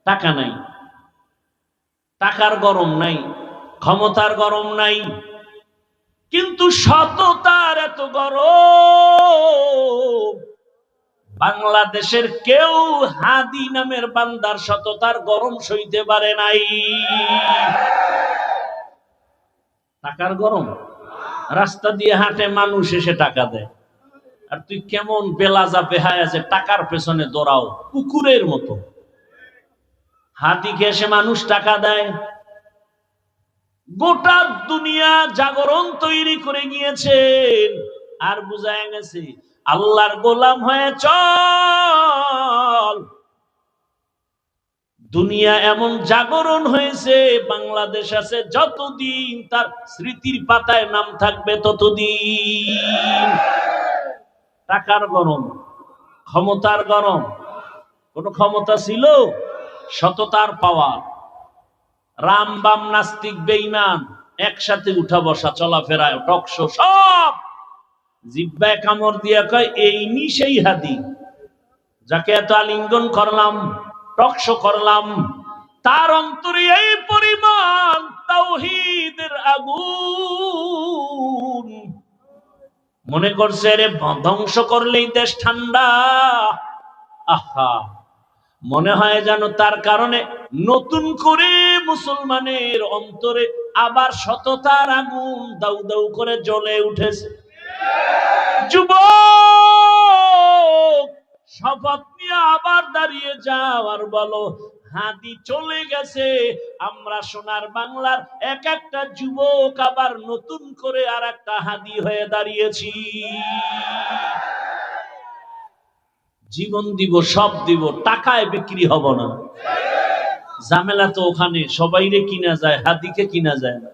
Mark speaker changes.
Speaker 1: টাকা নাই, টাকার গরম নাই, ক্ষমতার গরম নাই, কিন্তু সততার এত গরম। বাংলাদেশের কেউ হাদি নামের বান্দার সততার গরম সইতে পারে নাই। টাকার গরম, রাস্তা দিয়ে হাঁটে মানুষ এসে টাকা দেয়, আর তুই কেমন বেলাজা বেহায় আছে টাকার পেছনে দৌড়াও কুকুরের মতো। হাতিকে এসে মানুষ টাকা দেয়। গোটা দুনিয়া জাগরণ তৈরি করে গিয়েছেন, আর বুঝায় গেছে আল্লাহর গোলাম হয়ে চল। দুনিয়া এমন জাগরণ হয়েছে, বাংলাদেশ আছে যতদিন তার স্মৃতির পাতায় নাম থাকবে ততদিন। টাকার গরম, ক্ষমতার গরম, কোন ক্ষমতা ছিল? সততার পাওয়ার। রাম বাম নাস্তিক বেঈমান একসাথে উঠা বসা চলাফেরা টকশো সব জিব্বায় কামড় দিয়া কয় এই নি সেই হাদি যাকে এত আলিঙ্গন করলাম, টকশো করলাম, তার অন্তরে এই পরিমাণ তাওহীদের আগুন। মনে করছে রে ধ্বংস করলেই দেশ ঠান্ডা। আহা, মনে হয় যেন তার কারণে নতুন করে মুসলমানের অন্তরে আবার সততার আগুন দাউ দাউ করে জ্বলে উঠেছে। যুবক, শপথ নিয়ে আবার দাঁড়িয়ে যাও আর বলো হাদি চলে গেছে, আমরা সোনার বাংলার এক একটা যুবক আবার নতুন করে আর একটা হাদি হয়ে দাঁড়িয়েছি। জীবন দিব, সব দিব, টাকায় বিক্রি হব না। ঝামেলা তো ওখানে, সবাইরে কিনা যায়, হাদিকে কিনা যায় না।